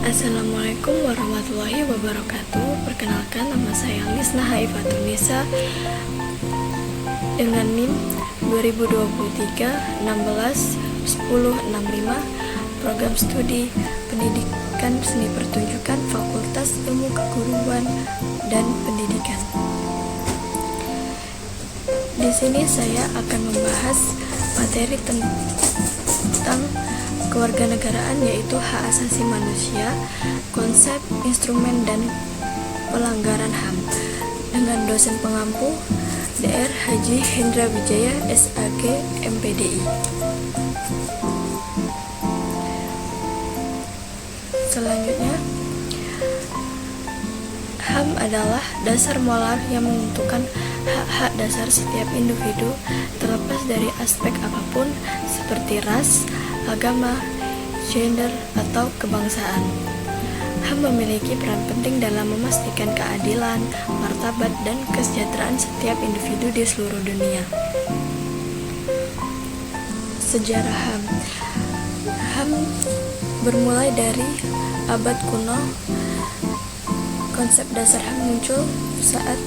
Assalamualaikum warahmatullahi wabarakatuh. Perkenalkan, nama saya Lisna Haifatunisa dengan NIM 2023 16 10 65, Program Studi Pendidikan Seni Pertunjukan Fakultas Ilmu Keguruan dan Pendidikan. Di sini saya akan membahas materi tentang kewarganegaraan, yaitu hak asasi manusia, konsep, instrumen, dan pelanggaran HAM, dengan dosen pengampu Dr. Haji Hendra Wijaya, SAG, MPDI. Selanjutnya, HAM adalah dasar moral yang menentukan hak-hak dasar setiap individu terlepas dari aspek apapun seperti ras, agama, gender, atau kebangsaan. HAM memiliki peran penting dalam memastikan keadilan, martabat, dan kesejahteraan setiap individu di seluruh dunia. Sejarah HAM. HAM bermulai dari abad kuno. Konsep dasar HAM muncul saat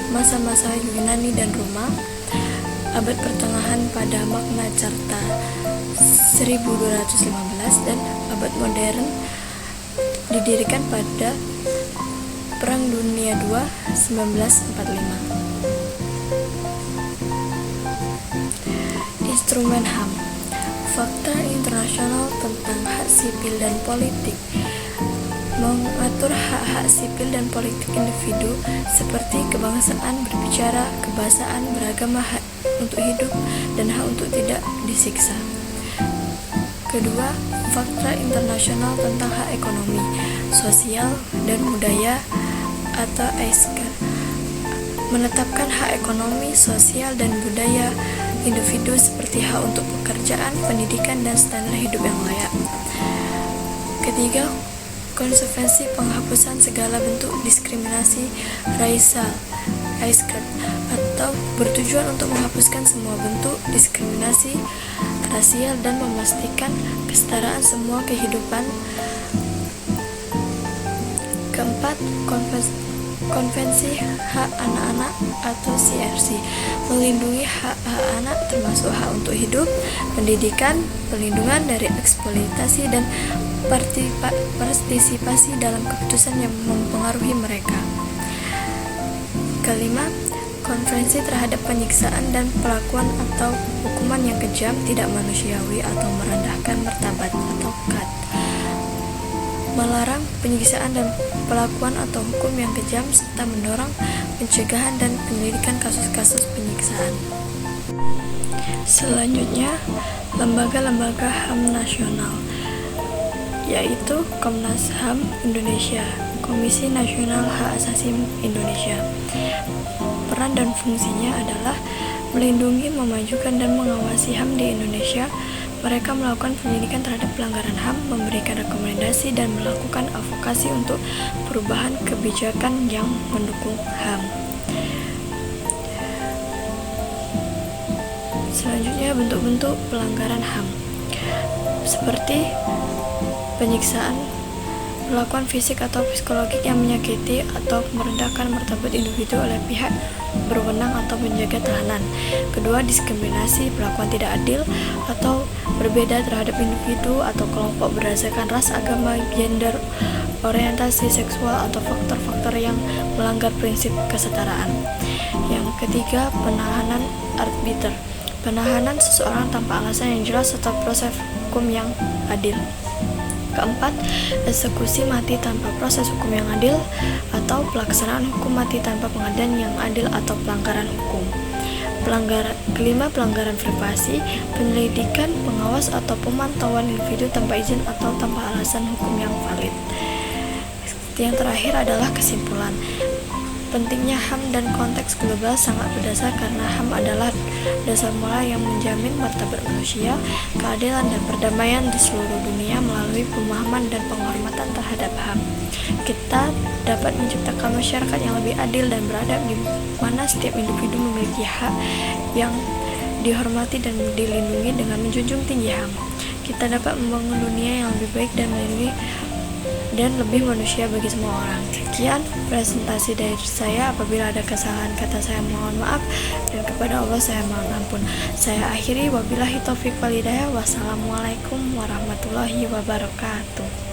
masa-masa Yunani dan Roma. Abad pertengahan pada Magna Carta 1215 dan abad modern didirikan pada Perang Dunia II 1945. Instrumen HAM. Fakta internasional tentang hak sipil dan politik mengatur hak-hak sipil dan politik individu seperti kebangsaan, berbicara, kebahasaan, beragama, hak untuk hidup, dan hak untuk tidak disiksa. Kedua, fakta internasional tentang hak ekonomi, sosial, dan budaya atau ISCA menetapkan hak ekonomi, sosial, dan budaya individu seperti hak untuk pekerjaan, pendidikan, dan standar hidup yang layak. Ketiga, konsekuensi penghapusan segala bentuk diskriminasi racial ISCA atau bertujuan untuk menghapuskan semua bentuk diskriminasi rasial dan memastikan kesetaraan semua kehidupan. Keempat, Konvensi Hak Anak-anak atau CRC melindungi hak-hak anak termasuk hak untuk hidup, pendidikan, perlindungan dari eksploitasi, dan partisipasi dalam keputusan yang mempengaruhi mereka. Kelima, Konvensi terhadap penyiksaan dan perlakuan atau hukuman yang kejam, tidak manusiawi, atau merendahkan martabat atau KAT, melarang penyiksaan dan perlakuan atau hukum yang kejam serta mendorong pencegahan dan penyelidikan kasus-kasus penyiksaan. Selanjutnya, lembaga-lembaga HAM nasional, yaitu Komnas HAM Indonesia, Komisi Nasional Hak Asasi Indonesia. Peran dan fungsinya adalah melindungi, memajukan, dan mengawasi HAM di Indonesia. Mereka melakukan penyelidikan terhadap pelanggaran HAM, memberikan rekomendasi, dan melakukan advokasi untuk perubahan kebijakan yang mendukung HAM. Selanjutnya, bentuk-bentuk pelanggaran HAM seperti penyiksaan, perlakuan fisik atau psikologik yang menyakiti atau merendahkan martabat individu oleh pihak berwenang atau penjaga tahanan. Kedua, diskriminasi, perlakuan tidak adil atau berbeda terhadap individu atau kelompok berdasarkan ras, agama, gender, orientasi seksual, atau faktor-faktor yang melanggar prinsip kesetaraan. Yang ketiga, penahanan arbiter, penahanan seseorang tanpa alasan yang jelas atau proses hukum yang adil. Keempat, eksekusi mati tanpa proses hukum yang adil atau pelaksanaan hukum mati tanpa pengadilan yang adil atau pelanggaran hukum. Kelima, pelanggaran privasi, penyelidikan, pengawas, atau pemantauan individu tanpa izin atau tanpa alasan hukum yang valid. Yang terakhir adalah kesimpulan. Pentingnya HAM dan konteks global sangat berdasar karena HAM adalah dasar moral yang menjamin martabat manusia, keadilan, dan perdamaian di seluruh dunia melalui pemahaman dan penghormatan terhadap HAM. Kita dapat menciptakan masyarakat yang lebih adil dan beradab di mana setiap individu memiliki hak yang dihormati dan dilindungi dengan menjunjung tinggi HAM. Kita dapat membangun dunia yang lebih baik dan melindungi dan lebih manusia bagi semua orang. Sekian presentasi dari saya. Apabila ada kesalahan kata saya mohon maaf, dan kepada Allah saya mohon ampun. Saya akhiri, wabillahi taufiq wal hidayah. Wassalamualaikum warahmatullahi wabarakatuh.